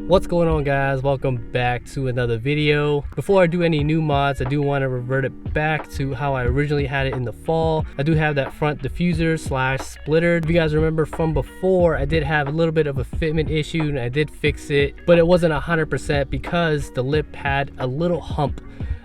What's going on, guys? Welcome back to another video. Before I do any new mods, I do want to revert it back to how I originally had it in the fall. I do have that front diffuser slash splitter. If you guys remember from before, I did have a little bit of a fitment issue and I did fix it, but it wasn't 100% because the lip had a little hump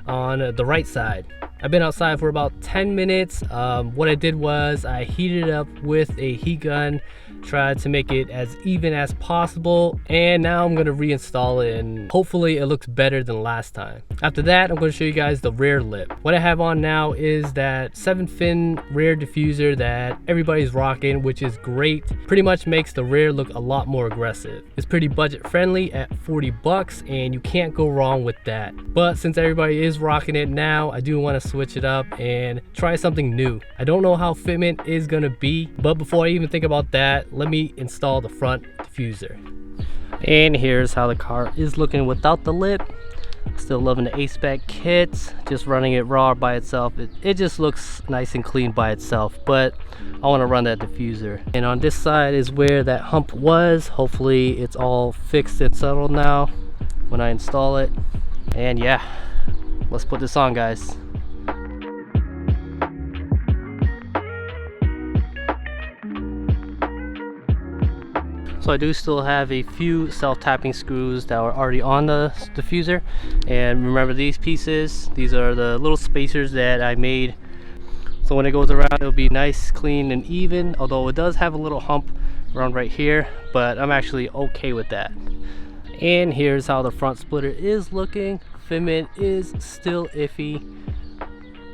on the right side. I've been outside for about 10 minutes. What I did was I heated it up with a heat gun, tried to make it as even as possible, and now I'm going to reinstall it and hopefully it looks better than last time. After that, I'm going to show you guys the rear lip. What I have on now is that 7-fin rear diffuser that everybody's rocking, which is great. Pretty much makes the rear look a lot more aggressive. It's pretty budget friendly at 40 bucks and you can't go wrong with that. But since everybody is rocking it now, I do want to switch it up and try something new. I don't know how fitment is going to be, but before I even think about that, let me install the front diffuser. And here's how the car is looking without the lip. Still loving the A-Spec kit, just running it raw by itself. It just looks nice and clean by itself, but I want to run that diffuser. And on this side is where that hump was. Hopefully it's all fixed and settled now when I install it. And yeah, let's put this on, guys. So I do still have a few self-tapping screws that are already on the diffuser, and remember these pieces, these are the little spacers that I made, so when it goes around it'll be nice, clean and even, although it does have a little hump around right here, but I'm actually okay with that. And here's how the front splitter is looking. Fitment is still iffy,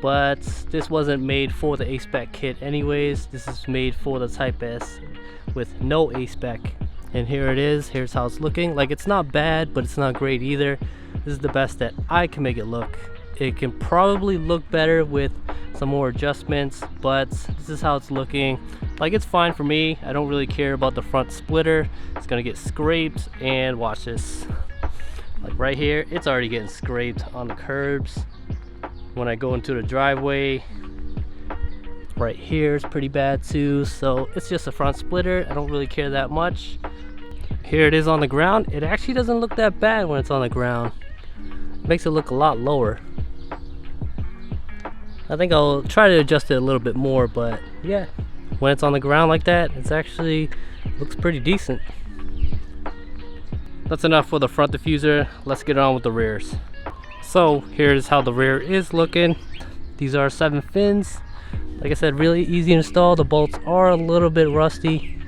but this wasn't made for the A-Spec kit anyways. This is made for the Type S with no A-Spec. And here it is. Here's how it's looking. Like, it's not bad, but it's not great either. This is the best that I can make it look. It can probably look better with some more adjustments, but this is how it's looking. Like, it's fine for me. I don't really care about the front splitter. It's gonna get scraped, and watch this. Like right here, it's already getting scraped on the curbs. When I go into the driveway, right here is pretty bad too. So it's just a front splitter. I don't really care that much. Here it is on the ground. It actually doesn't look that bad when it's on the ground. It makes it look a lot lower. I think I'll try to adjust it a little bit more, but yeah, when it's on the ground like that, it's actually looks pretty decent. That's enough for the front diffuser. Let's get on with the rears. So here's how the rear is looking. These are 7 fins. Like I said, really easy to install. The bolts are a little bit rusty,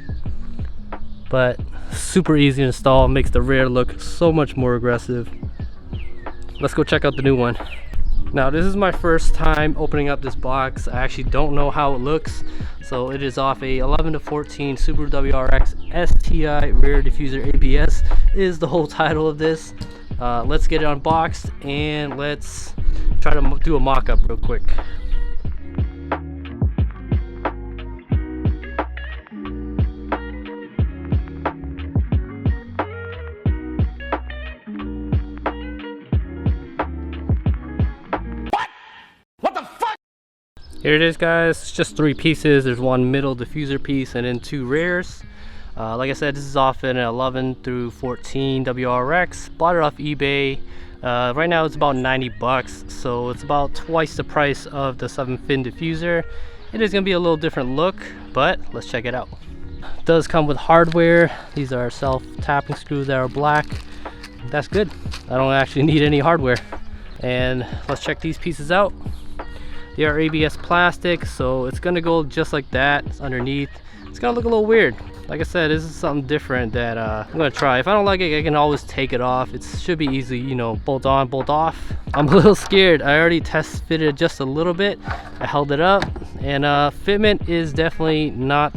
but super easy to install. Makes the rear look so much more aggressive. Let's go check out the new one. Now, this is my first time opening up this box. I actually don't know how it looks. So it is off a 11 to 14 Subaru WRX STI rear diffuser ABS is the whole title of this. Let's get it unboxed and let's try to do a mock-up real quick. Here it is, guys. It's just 3 pieces. There's one middle diffuser piece and then 2 rears. Like I said, this is off an 11 through 14 WRX. Bought it off eBay. Right now it's about 90 bucks, so it's about twice the price of the 7-fin diffuser. It is going to be a little different look, but let's check it out. It does come with hardware. These are self-tapping screws that are black. That's good. I don't actually need any hardware. And let's check these pieces out. They are ABS plastic, so it's gonna go just like that. It's underneath. It's gonna look a little weird. Like I said, this is something different that I'm gonna try. If I don't like it, I can always take it off. It should be easy, you know, bolt on, bolt off. I'm a little scared. I already test fitted just a little bit. I held it up, and fitment is definitely not.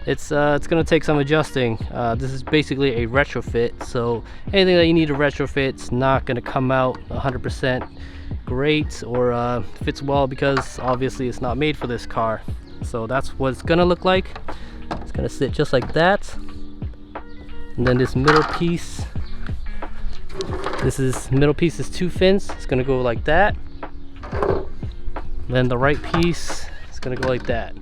It's gonna take some adjusting. This is basically a retrofit, so anything that you need to retrofit, it's not gonna come out 100% great or fits well, because obviously it's not made for this car. So that's what it's gonna look like. It's gonna sit just like that, and then this middle piece, middle piece is 2 fins. It's gonna go like that. Then the right piece is gonna go like that.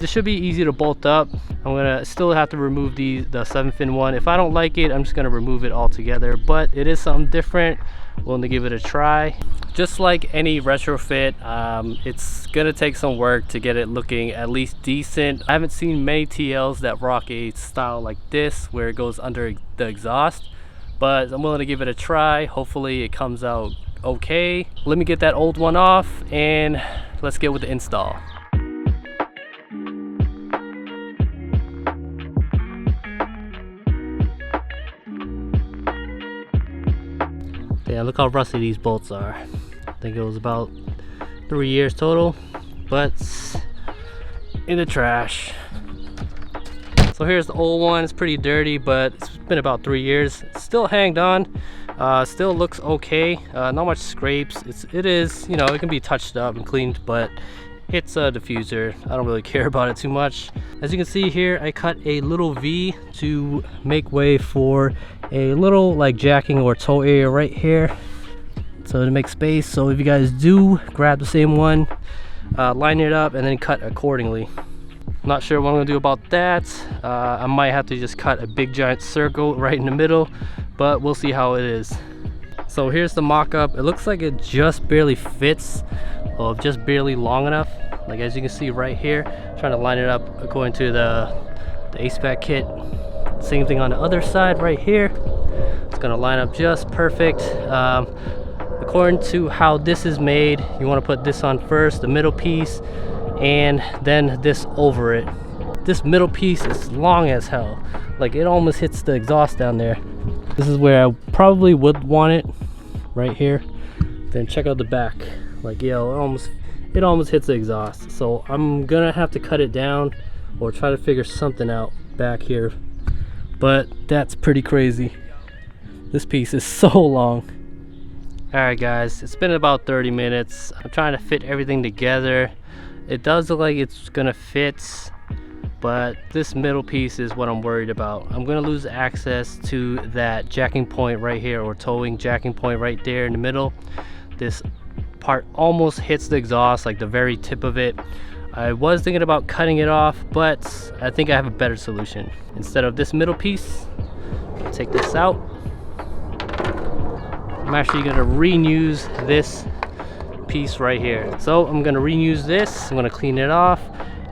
This should be easy to bolt up. I'm gonna still have to remove the 7-fin one. If I don't like it, I'm just gonna remove it altogether, but it is something different. Willing to give it a try. Just like any retrofit, it's gonna take some work to get it looking at least decent. I haven't seen many TLs that rock a style like this where it goes under the exhaust, but I'm willing to give it a try. Hopefully it comes out okay. Let me get that old one off and let's get with the install. Yeah, look how rusty these bolts are. I think it was about 3 years total, but in the trash. So here's the old one. It's pretty dirty, but it's been about 3 years. It's still hanged on. Still looks okay. Not much scrapes. It is, you know, it can be touched up and cleaned, but it's a diffuser. I don't really care about it too much. As you can see here, I cut a little V to make way for a little like jacking or toe area right here, so to make space. So if you guys do grab the same one, line it up and then cut accordingly. Not sure what I'm gonna do about that. I might have to just cut a big giant circle right in the middle, but we'll see how it is. So here's the mock-up. It looks like it just barely fits, or just barely long enough. Like as you can see right here, trying to line it up according to the ASPAC kit. Same thing on the other side right here. It's gonna line up just perfect. According to how this is made, you want to put this on first, the middle piece, and then this over it. This middle piece is long as hell. Like it almost hits the exhaust down there. This is where I probably would want it, right here. Then check out the back. Like, yo, it almost hits the exhaust. So I'm gonna have to cut it down or try to figure something out back here. But that's pretty crazy. This piece is so long. Alright guys, it's been about 30 minutes. I'm trying to fit everything together. It does look like it's gonna fit, but this middle piece is what I'm worried about. I'm gonna lose access to that jacking point right here, or towing jacking point right there in the middle. This part almost hits the exhaust, like the very tip of it. I was thinking about cutting it off, but I think I have a better solution. Instead of this middle piece, take this out. I'm actually gonna reuse this piece right here. So I'm gonna reuse this, I'm gonna clean it off,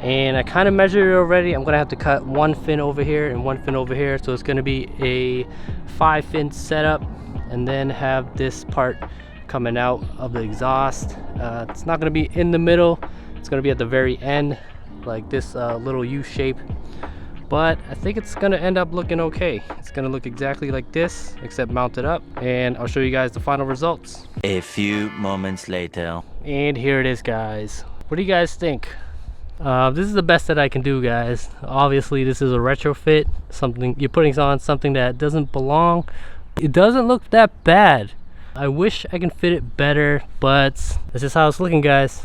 and I kind of measured it already. I'm gonna have to cut one fin over here and one fin over here, so it's gonna be a 5-fin setup, and then have this part coming out of the exhaust. It's not gonna be in the middle, it's gonna be at the very end, like this little U shape. But I think it's gonna end up looking okay. It's gonna look exactly like this, except mounted up, and I'll show you guys the final results. A few moments later. And here it is, guys. What do you guys think? This is the best that I can do, guys. Obviously, this is a retrofit. Something you're putting on something that doesn't belong. It doesn't look that bad. I wish I can fit it better, but this is how it's looking, guys.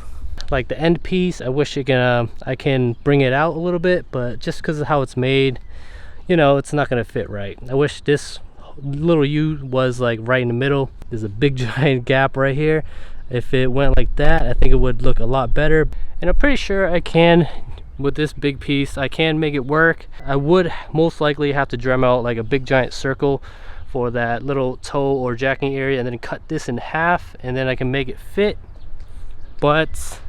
Like the end piece, I wish I can bring it out a little bit, but just because of how it's made, you know, it's not gonna fit right. I wish this little U was like right in the middle. There's a big giant gap right here. If it went like that, I think it would look a lot better. And I'm pretty sure I can, with this big piece, I can make it work. I would most likely have to drum out like a big giant circle for that little toe or jacking area, and then cut this in half, and then I can make it fit. But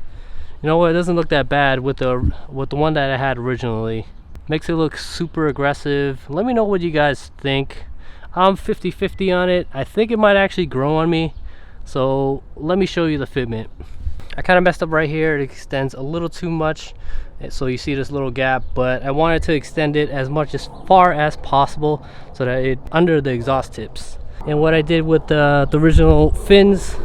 you know what, it doesn't look that bad with the one that I had originally. Makes it look super aggressive. Let me know what you guys think. I'm 50-50 on it. I think it might actually grow on me, so let me show you the fitment. I kind of messed up right here. It extends a little too much, so you see this little gap, but I wanted to extend it as far as possible so that it under the exhaust tips. And what I did with the original fins,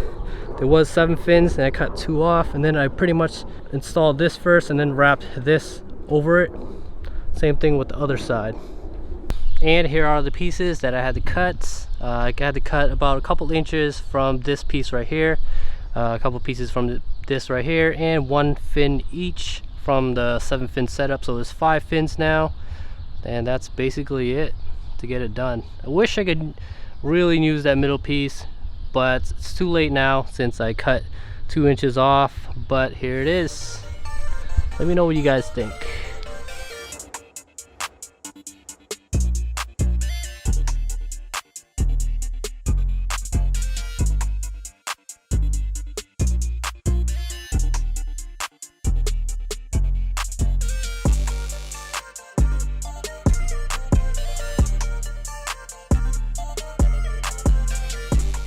there was 7 fins and I cut 2 off, and then I pretty much installed this first and then wrapped this over it. Same thing with the other side. And here are the pieces that I had to cut. I had to cut about a couple inches from this piece right here, a couple pieces from this right here, and 1 fin each from the 7-fin setup. So there's 5 fins now, and that's basically it to get it done. I wish I could really use that middle piece, but it's too late now since I cut 2 inches off. But here it is. Let me know what you guys think.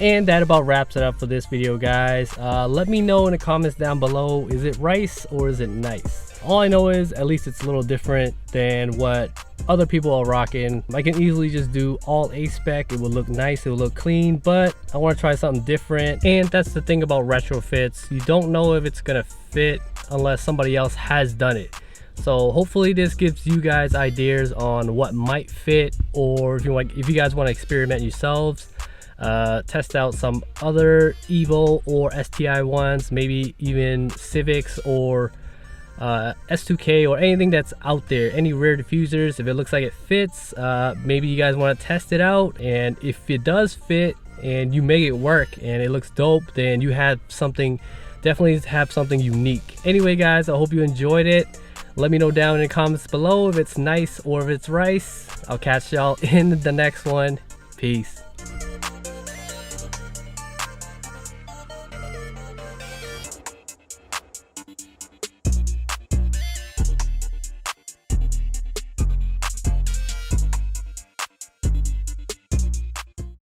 And that about wraps it up for this video, guys. Let me know in the comments down below, is it rice or is it nice? All I know is at least it's a little different than what other people are rocking. I can easily just do all A spec. It will look nice, it will look clean, but I want to try something different. And that's the thing about retrofits. You don't know if it's gonna fit unless somebody else has done it. So hopefully this gives you guys ideas on what might fit, or if you guys want to experiment yourselves, test out some other Evo or STI ones, maybe even Civics or S2K or anything that's out there, any rare diffusers. If it looks like it fits, maybe you guys want to test it out, and if it does fit and you make it work and it looks dope, then you have something, definitely have something unique. Anyway guys, I hope you enjoyed it. Let me know down in the comments below if it's nice or if it's rice. I'll catch y'all in the next one. Peace.